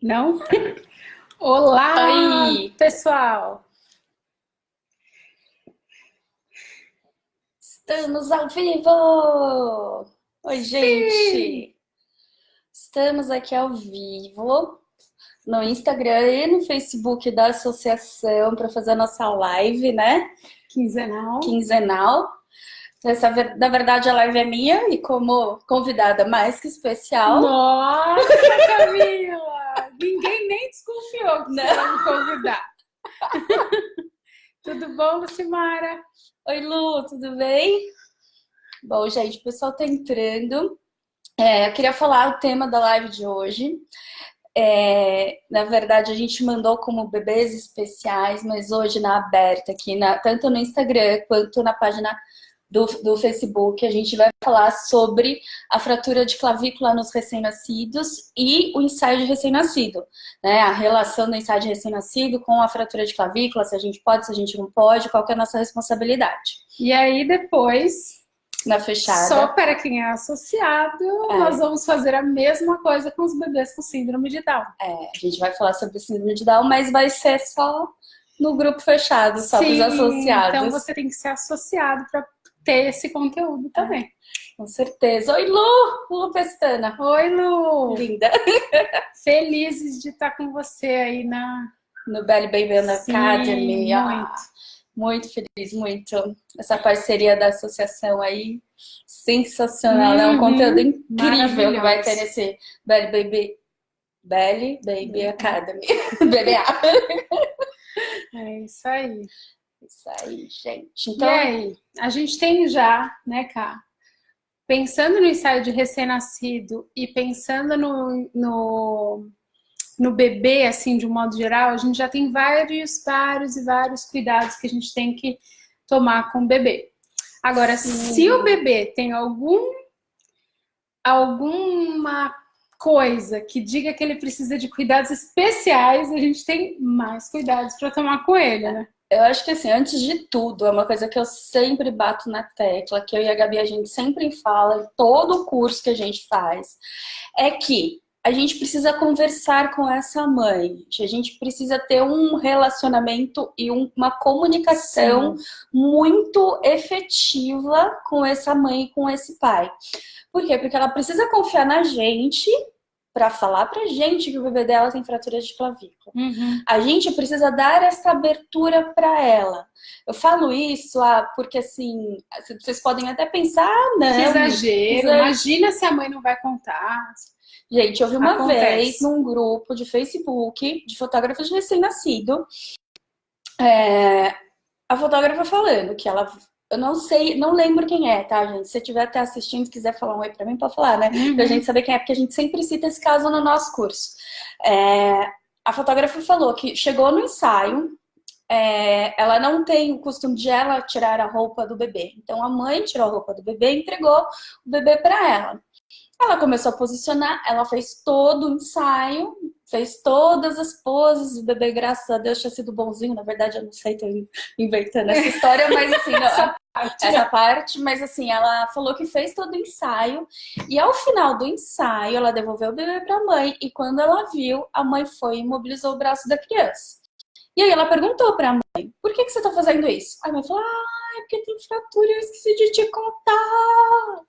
Não? Olá, Oi, pessoal! estamos ao vivo! Oi, Sim! gente! Estamos aqui ao vivo no Instagram e no Facebook da associação para fazer a nossa live, né? Quinzenal. Quinzenal. Na verdade, a live é minha e como convidada mais que especial, Nossa, Camila! Ninguém nem desconfiou que você né? ia me convidar. Tudo bom, Lucimara? Oi, Lu, tudo bem? Bom, gente, o pessoal tá entrando. Eu queria falar o tema da live de hoje. Na verdade, a gente mandou como bebês especiais, mas hoje na aberta aqui, tanto no Instagram quanto na página do Facebook, a gente vai falar sobre a fratura de clavícula nos recém-nascidos e o ensaio de recém-nascido, né? A relação do ensaio de recém-nascido com a fratura de clavícula, se a gente pode, se a gente não pode, qual que é a nossa responsabilidade. E aí, depois, Na fechada. só para quem é associado, nós vamos fazer a mesma coisa com os bebês com síndrome de Down. A gente vai falar sobre síndrome de Down, mas vai ser só no grupo fechado, só para os associados. Então você tem que ser associado para ter esse conteúdo também. Com certeza. Oi, Lu! Lu Pestana. Oi, Lu! Linda. Felizes de estar com você aí no Belly Baby Academy. Muito. Muito feliz, muito. Essa parceria da associação aí, sensacional. É um conteúdo incrível que vai ter nesse Belly Baby Academy. BBA. É isso aí. Isso aí, gente. Então, e aí, a gente tem já, né, Cá? Pensando no ensaio de recém-nascido e pensando no bebê, assim, de um modo geral, a gente já tem vários cuidados que a gente tem que tomar com o bebê. Agora, se o bebê tem alguma coisa que diga que ele precisa de cuidados especiais, a gente tem mais cuidados para tomar com ele, né? Eu acho que assim, antes de tudo, é uma coisa que eu sempre bato na tecla, que eu e a Gabi a gente sempre fala em todo o curso que a gente faz, é que a gente precisa conversar com essa mãe, a gente precisa ter um relacionamento e uma comunicação muito efetiva com essa mãe e com esse pai. Por quê? Porque ela precisa confiar na gente para falar pra gente que o bebê dela tem fratura de clavícula. A gente precisa dar essa abertura para ela. Eu falo isso porque assim, vocês podem até pensar, não, que exagero. Imagina se a mãe não vai contar. Gente, eu vi uma vez num grupo de Facebook de fotógrafos de recém-nascido, a fotógrafa falando que ela, eu não sei, não lembro quem é, tá, gente? Se você estiver até assistindo e quiser falar um oi pra mim, pode falar, né? Pra gente saber quem é, porque a gente sempre cita esse caso no nosso curso. A fotógrafa falou que chegou no ensaio, ela não tem o costume de ela tirar a roupa do bebê. Então a mãe tirou a roupa do bebê e entregou o bebê para ela. Ela começou a posicionar, ela fez todo o ensaio, fez todas as poses, o bebê, graças a Deus, tinha sido bonzinho. Na verdade, eu não sei, tô inventando essa história, mas assim, essa parte, mas assim, ela falou que fez todo o ensaio, e ao final do ensaio, ela devolveu o bebê para a mãe, e quando ela viu, a mãe foi e imobilizou o braço da criança. E aí ela perguntou para a mãe, por que você tá fazendo isso? A mãe falou, é porque tem fratura, eu esqueci de te contar.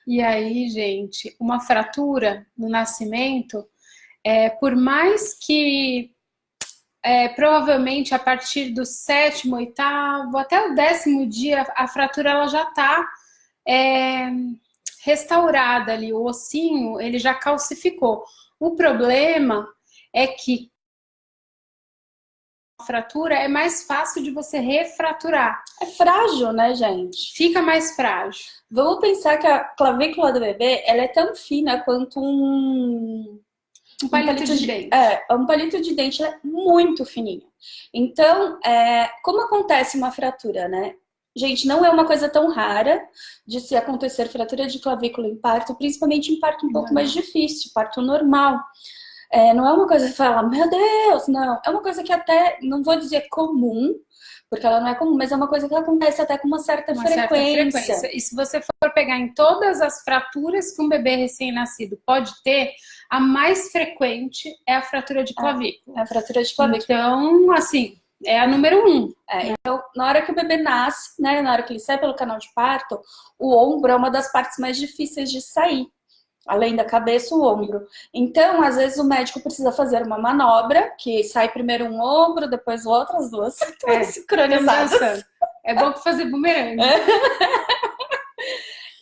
E aí, gente, uma fratura no nascimento, por mais que provavelmente a partir do 7º, 8º, até o 10º dia, a fratura ela já está restaurada ali, o ossinho ele já calcificou. O problema é que a fratura é mais fácil de você refraturar. É frágil, né, gente? Fica mais frágil. Vamos pensar que a clavícula do bebê, ela é tão fina quanto um palito de dente. Um palito de dente, ela é muito fininho. Então, como acontece uma fratura, né? Gente, não é uma coisa tão rara de se acontecer fratura de clavícula em parto, principalmente em parto um pouco mais difícil, parto normal. Não é uma coisa que fala, meu Deus, não. É uma coisa que até, não vou dizer comum, porque ela não é comum, mas é uma coisa que acontece até com uma certa frequência. E se você for pegar em todas as fraturas que um bebê recém-nascido pode ter, a mais frequente é a fratura de clavícula. É a fratura de clavícula. Então, assim, é a número 1. Então, na hora que o bebê nasce, né, na hora que ele sai pelo canal de parto, o ombro é uma das partes mais difíceis de sair. Além da cabeça, o ombro. Então, às vezes, o médico precisa fazer uma manobra, que sai primeiro um ombro, depois o outro, as duas sincronizadas. É bom que fazer bumerangue.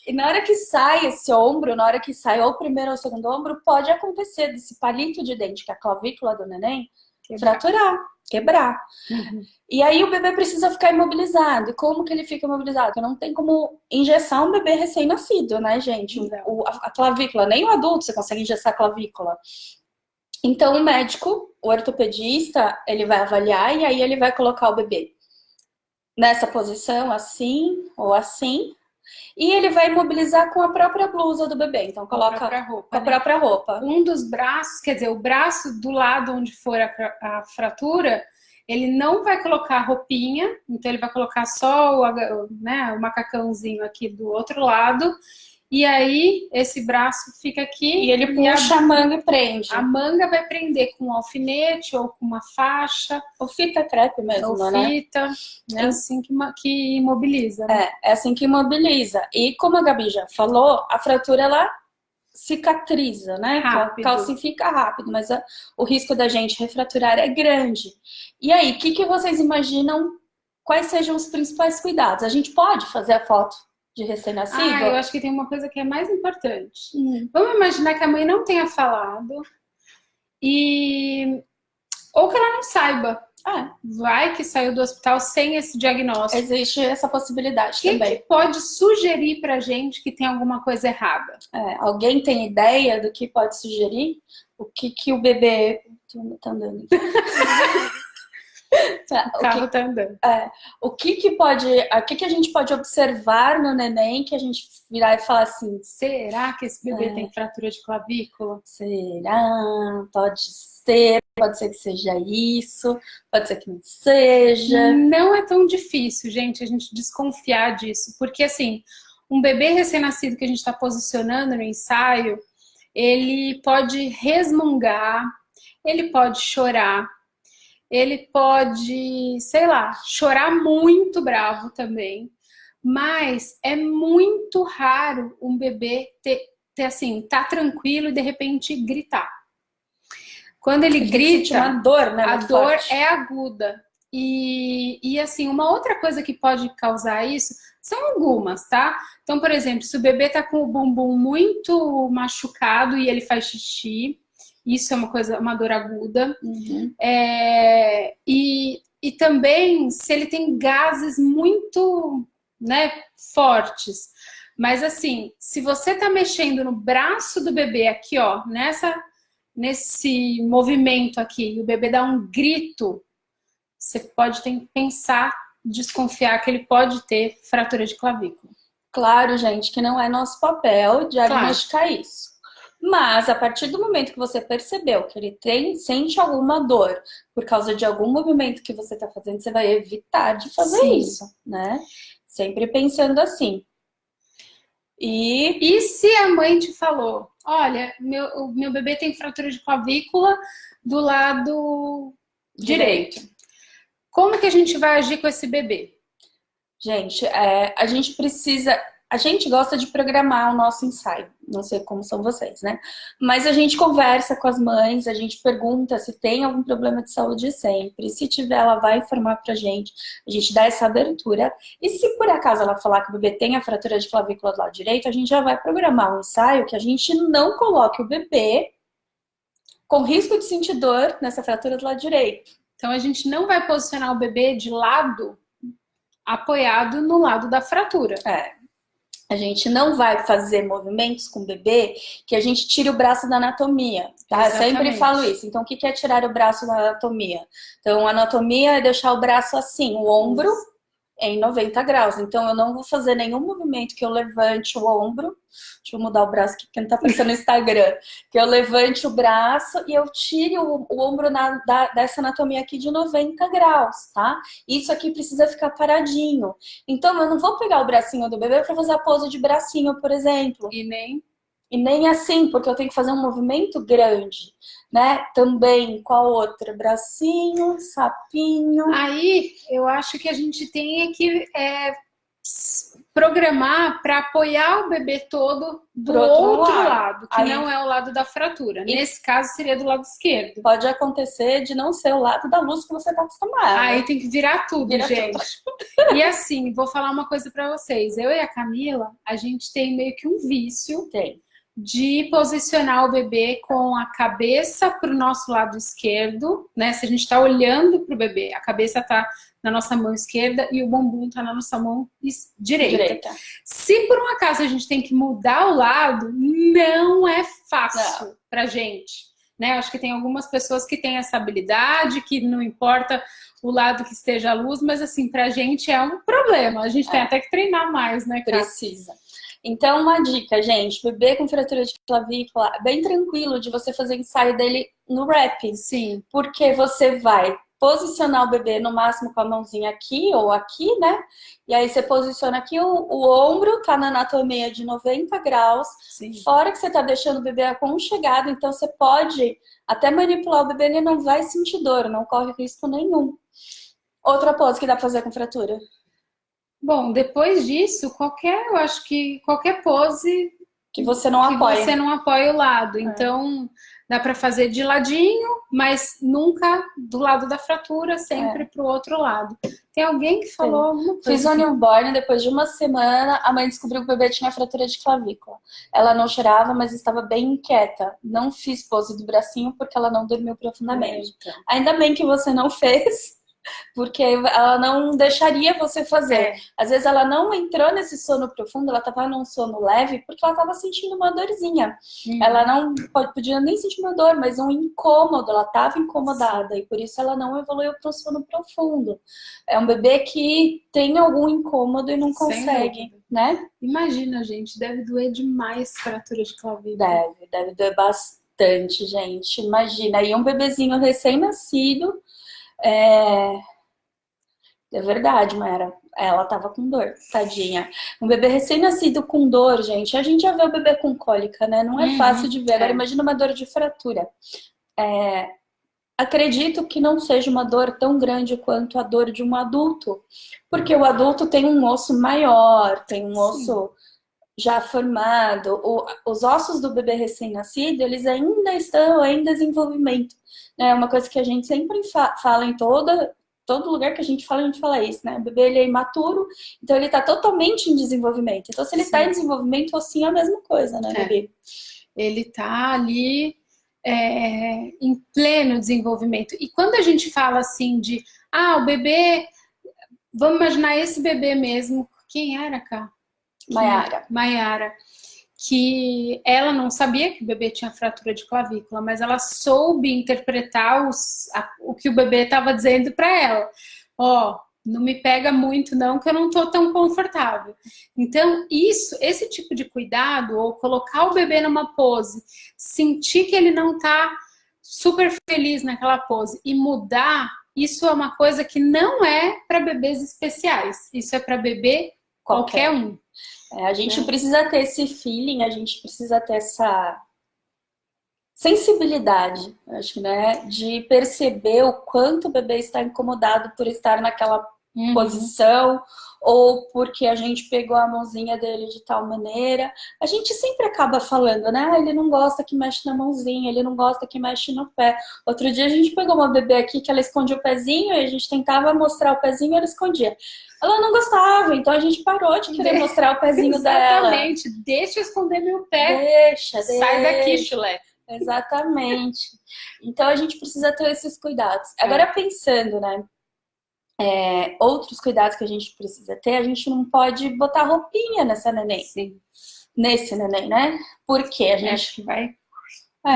E na hora que sai esse ombro, na hora que sai ou o primeiro ou o segundo ombro, pode acontecer desse palito de dente, que é a clavícula do neném, fraturar, quebrar. E aí o bebê precisa ficar imobilizado. E como que ele fica imobilizado? Porque não tem como engessar um bebê recém-nascido, né, gente? A clavícula, nem o adulto você consegue engessar a clavícula. Então o médico, o ortopedista, ele vai avaliar e aí ele vai colocar o bebê nessa posição, assim ou assim. E ele vai imobilizar com a própria blusa do bebê. Então coloca com a própria roupa. Um dos braços, quer dizer, o braço do lado onde for a fratura, ele não vai colocar roupinha, então ele vai colocar só o macacãozinho aqui do outro lado. E aí, esse braço fica aqui. E ele puxa a manga e prende. A manga vai prender com um alfinete ou com uma faixa. Ou fita crepe mesmo, ou né? fita. É assim que imobiliza. Né? É assim que imobiliza. E como a Gabi já falou, a fratura, ela cicatriza, né? Rápido. Calcifica rápido, mas o risco da gente refraturar é grande. E aí, o que vocês imaginam? Quais sejam os principais cuidados? A gente pode fazer a foto de recém-nascido? Eu acho que tem uma coisa que é mais importante. Vamos imaginar que a mãe não tenha falado ou que ela não saiba. Vai que saiu do hospital sem esse diagnóstico. Existe essa possibilidade também. O que pode sugerir pra gente que tem alguma coisa errada? Alguém tem ideia do que pode sugerir? O que o bebê... Tá andando aqui. O carro tá andando. O que a gente pode observar no neném que a gente virar e falar assim, será que esse bebê tem fratura de clavícula? Será? Pode ser que seja isso, pode ser que não seja. Não é tão difícil, gente, a gente desconfiar disso, porque assim, um bebê recém-nascido que a gente está posicionando no ensaio, ele pode resmungar, ele pode chorar, ele pode, sei lá, chorar muito bravo também, mas é muito raro um bebê ter assim, tá tranquilo e de repente gritar. Quando ele grita, uma dor, né, a dor forte. é aguda. E assim, uma outra coisa que pode causar isso são algumas, tá? Então, por exemplo, se o bebê tá com o bumbum muito machucado e ele faz xixi, isso é uma dor aguda. E também se ele tem gases muito, né, fortes. Mas assim, se você tá mexendo no braço do bebê aqui, ó, nesse movimento aqui, e o bebê dá um grito, você pode pensar, desconfiar que ele pode ter fratura de clavícula. Claro, gente, que não é nosso papel diagnosticar isso. Mas, a partir do momento que você percebeu que ele sente alguma dor por causa de algum movimento que você está fazendo, você vai evitar de fazer isso, né? Sempre pensando assim. E se a mãe te falou, olha, o meu bebê tem fratura de clavícula do lado direito. Como que a gente vai agir com esse bebê? Gente, a gente gosta de programar o nosso ensaio. Não sei como são vocês, né? Mas a gente conversa com as mães, a gente pergunta se tem algum problema de saúde sempre. Se tiver, ela vai informar pra gente. A gente dá essa abertura. E se por acaso ela falar que o bebê tem a fratura de clavícula do lado direito, a gente já vai programar um ensaio que a gente não coloque o bebê com risco de sentir dor nessa fratura do lado direito. Então a gente não vai posicionar o bebê de lado apoiado no lado da fratura. A gente não vai fazer movimentos com o bebê que a gente tire o braço da anatomia, tá? Eu sempre falo isso. Então, o que é tirar o braço da anatomia? Então, a anatomia é deixar o braço assim, o ombro em 90 graus. Então, eu não vou fazer nenhum movimento que eu levante o ombro. Deixa eu mudar o braço aqui, porque não tá aparecendo no Instagram. Que eu levante o braço e eu tire o ombro dessa anatomia aqui de 90 graus, tá? Isso aqui precisa ficar paradinho. Então, eu não vou pegar o bracinho do bebê para fazer a pose de bracinho, por exemplo. E nem E nem assim, porque eu tenho que fazer um movimento grande, né? Também, qual outra? Bracinho, sapinho. Aí eu acho que a gente tem que programar para apoiar o bebê todo do outro lado, que aí, não é o lado da fratura. Nesse caso seria do lado esquerdo. Pode acontecer de não ser o lado da luz que você está acostumado. Aí tem que virar tudo, gente. E assim, vou falar uma coisa para vocês. Eu e a Camila, a gente tem meio que um vício. De posicionar o bebê com a cabeça para o nosso lado esquerdo, né? Se a gente está olhando para o bebê, a cabeça está na nossa mão esquerda e o bumbum está na nossa mão direita. Se por um acaso a gente tem que mudar o lado, não é fácil para gente, né? Acho que tem algumas pessoas que têm essa habilidade, que não importa o lado que esteja a luz, mas assim, pra gente é um problema. A gente tem até que treinar mais, né, cara? Precisa. Então, uma dica, gente, bebê com fratura de clavícula, é bem tranquilo de você fazer ensaio dele no wrap. Sim. Porque você vai posicionar o bebê no máximo com a mãozinha aqui ou aqui, né? E aí você posiciona aqui, o ombro tá na anatomia de 90 graus. Sim. Fora que você tá deixando o bebê aconchegado, então você pode até manipular o bebê, ele não vai sentir dor, não corre risco nenhum. Outra pose que dá pra fazer com fratura. Bom, depois disso, eu acho que qualquer pose que você não apoia. Você não apoia o lado. Então, dá para fazer de ladinho, mas nunca do lado da fratura, sempre pro outro lado. Tem alguém que falou alguma coisa? Fiz um newborn, depois de uma semana, a mãe descobriu que o bebê tinha fratura de clavícula. Ela não chorava, mas estava bem inquieta. Não fiz pose do bracinho porque ela não dormiu profundamente. Ainda bem que você não fez, porque ela não deixaria você fazer. Às vezes ela não entrou nesse sono profundo, ela estava num sono leve porque ela estava sentindo uma dorzinha. Ela não podia nem sentir uma dor, mas um incômodo, ela estava incomodada e por isso ela não evoluiu para um sono profundo. É um bebê que tem algum incômodo e não consegue, né? Imagina, gente, deve doer demais fratura de clavícula. Deve doer bastante, gente. Imagina, e um bebezinho recém-nascido. É verdade, Mayara. Ela tava com dor, tadinha. Um bebê recém-nascido com dor, gente. A gente já vê o bebê com cólica, né? Não é fácil de ver. Agora imagina uma dor de fratura. Acredito que não seja uma dor tão grande quanto a dor de um adulto. Porque o adulto tem um osso maior, tem um osso já formado. Os ossos do bebê recém-nascido, eles ainda estão em desenvolvimento. É uma coisa que a gente sempre fala em todo lugar que a gente fala isso, né? O bebê, ele é imaturo, então ele está totalmente em desenvolvimento. Então, se ele está em desenvolvimento, assim, é a mesma coisa, né, bebê? Ele está ali em pleno desenvolvimento. E quando a gente fala assim de, o bebê, vamos imaginar esse bebê mesmo, quem era, Cá? Mayara. Que ela não sabia que o bebê tinha fratura de clavícula, mas ela soube interpretar o que o bebê estava dizendo para ela. Não me pega muito não, que eu não estou tão confortável. Então, esse tipo de cuidado, ou colocar o bebê numa pose, sentir que ele não está super feliz naquela pose e mudar, isso é uma coisa que não é para bebês especiais. Isso é para bebê qualquer um. A gente precisa ter esse feeling, a gente precisa ter essa sensibilidade, acho, né? De perceber o quanto o bebê está incomodado por estar naquela posição, ou porque a gente pegou a mãozinha dele de tal maneira. A gente sempre acaba falando, né? Ele não gosta que mexe na mãozinha, ele não gosta que mexe no pé. Outro dia a gente pegou uma bebê aqui que ela escondia o pezinho e a gente tentava mostrar o pezinho e ela escondia. Ela não gostava, então a gente parou de querer mostrar o pezinho dela. Exatamente, deixa eu esconder meu pé. Deixa. Sai daqui, chulé. Exatamente. Então a gente precisa ter esses cuidados. Agora pensando, né? Outros cuidados que a gente precisa ter, a gente não pode botar roupinha nessa neném. Nesse neném, né? Porque a gente vai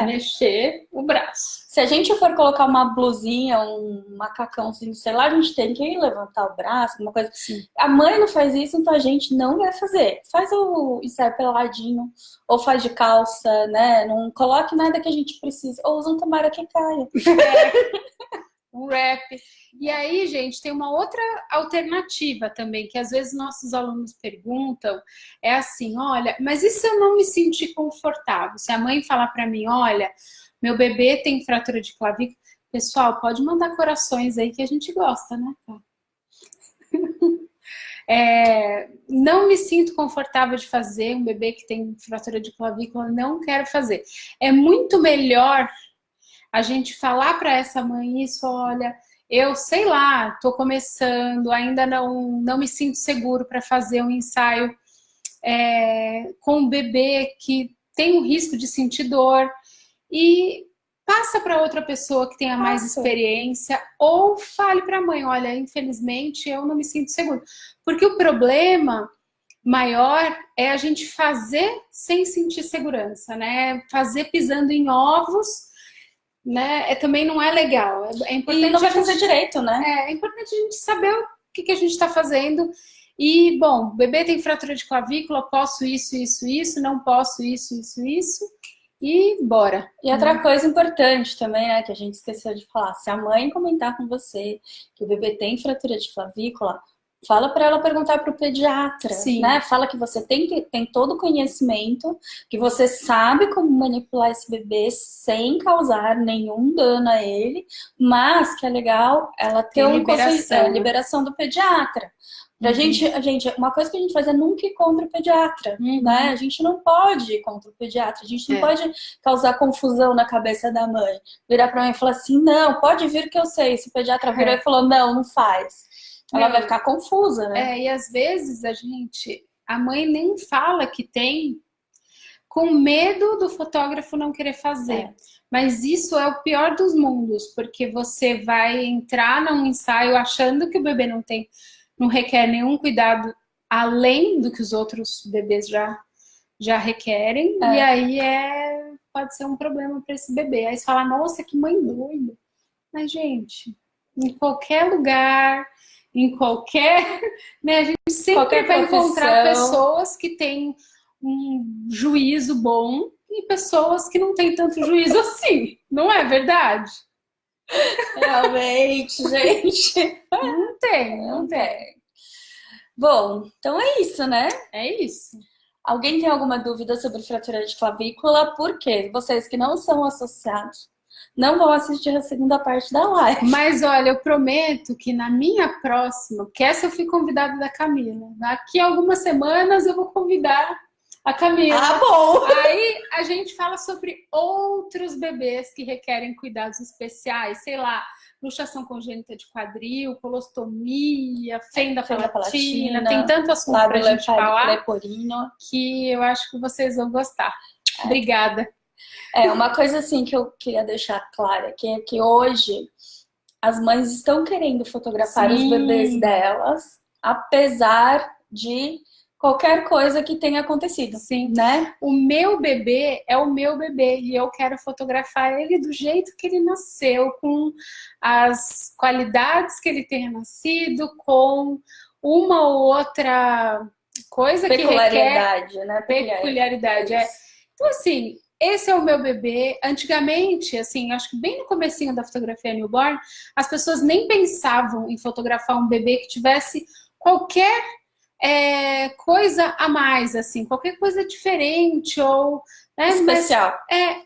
mexer o braço. Se a gente for colocar uma blusinha, um macacãozinho, sei lá, a gente tem que levantar o braço, alguma coisa assim. A mãe não faz isso, então a gente não vai fazer. Faz o ensaio peladinho, ou faz de calça, né? Não coloque nada que a gente precisa. Ou usa um tomara que caia. um wrap. E aí, gente, tem uma outra alternativa também, que às vezes nossos alunos perguntam, é assim, olha, mas e se eu não me sentir confortável? Se a mãe falar para mim, olha, meu bebê tem fratura de clavícula, pessoal, pode mandar corações aí que a gente gosta, né? Não me sinto confortável de fazer, um bebê que tem fratura de clavícula, não quero fazer. É muito melhor a gente falar para essa mãe isso, olha, eu sei lá, estou começando, ainda não me sinto seguro para fazer um ensaio com um bebê que tem o risco de sentir dor, e passa para outra pessoa que tenha mais experiência, ou fale para a mãe, olha, infelizmente eu não me sinto seguro. Porque o problema maior é a gente fazer sem sentir segurança, né? Fazer pisando em ovos, né? Também não é legal. É importante, e não vai fazer direito, né? É importante a gente saber o que a gente está fazendo. E, bom, o bebê tem fratura de clavícula, posso isso, não posso isso. E bora. E outra coisa importante também, né, que a gente esqueceu de falar, se a mãe comentar com você que o bebê tem fratura de clavícula, fala para ela perguntar para o pediatra, né? Fala que você tem todo o conhecimento, que você sabe como manipular esse bebê sem causar nenhum dano a ele, mas que é legal ela ter uma liberação do pediatra. Pra gente, uma coisa que a gente faz é nunca ir contra o pediatra, né? A gente não pode ir contra o pediatra, a gente não pode causar confusão na cabeça da mãe. Virar pra mãe e falar assim, não, pode vir que eu sei. Se o pediatra virou e falou, não faz. Ela vai ficar confusa, né? E às vezes a mãe nem fala que tem, com medo do fotógrafo não querer fazer. Mas isso é o pior dos mundos, porque você vai entrar num ensaio achando que o bebê não requer nenhum cuidado além do que os outros bebês já requerem, e aí pode ser um problema para esse bebê. Aí você fala, nossa, que mãe doida. Mas, gente, em qualquer lugar, né, a gente sempre vai encontrar pessoas que têm um juízo bom e pessoas que não têm tanto juízo assim, não é verdade? Realmente, gente. Não tem. Bom, então é isso, né? É isso. Alguém tem alguma dúvida sobre fratura de clavícula? Por quê? Vocês que não são associados não vão assistir a segunda parte da live. Mas olha, eu prometo que na minha próxima, porque essa eu fui convidada da Camila, daqui a algumas semanas eu vou convidar a Camila. Ah, bom! Aí a gente fala sobre outros bebês que requerem cuidados especiais, sei lá, luxação congênita de quadril, colostomia, fenda palatina, tem tanto assunto pra gente falar que eu acho que vocês vão gostar. Obrigada. Uma coisa assim que eu queria deixar clara aqui é que hoje as mães estão querendo fotografar os bebês delas, apesar de qualquer coisa que tenha acontecido. Né? O meu bebê é o meu bebê e eu quero fotografar ele do jeito que ele nasceu, com as qualidades que ele tenha nascido, com uma ou outra coisa que requer peculiaridade. Então, assim, esse é o meu bebê. Antigamente, assim, acho que bem no comecinho da fotografia newborn, as pessoas nem pensavam em fotografar um bebê que tivesse qualquer coisa a mais, assim, qualquer coisa diferente ou especial.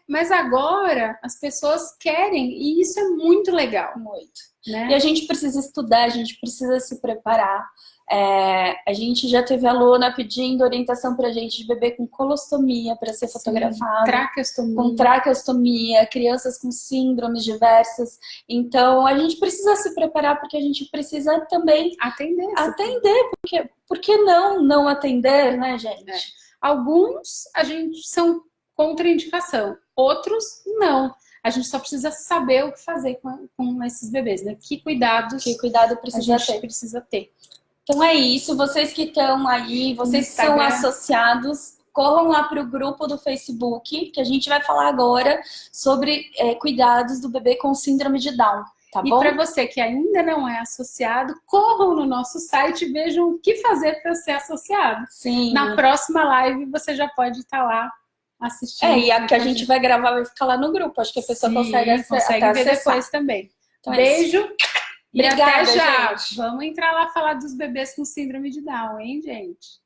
Mas agora as pessoas querem e isso é muito legal. Muito. Né? E a gente precisa estudar, a gente precisa se preparar. A gente já teve aluna pedindo orientação pra gente de bebê com colostomia para ser fotografado. Com traqueostomia, crianças com síndromes diversas. Então a gente precisa se preparar porque a gente precisa também atender. Por que não atender, né, gente? Alguns são contraindicação, outros não. A gente só precisa saber o que fazer com esses bebês, né? Que cuidado precisa ter. Então é isso, vocês que estão aí, vocês que são associados, corram lá para o grupo do Facebook, que a gente vai falar agora sobre cuidados do bebê com síndrome de Down, tá bom? E para você que ainda não é associado, corram no nosso site e vejam o que fazer para ser associado. Sim. Na próxima live você já pode estar lá assistindo. E a que a gente vai gravar vai ficar lá no grupo, acho que a pessoa consegue ver depois também. Então Beijo e obrigada, até já. gente. Vamos entrar lá falar dos bebês com síndrome de Down, hein, gente?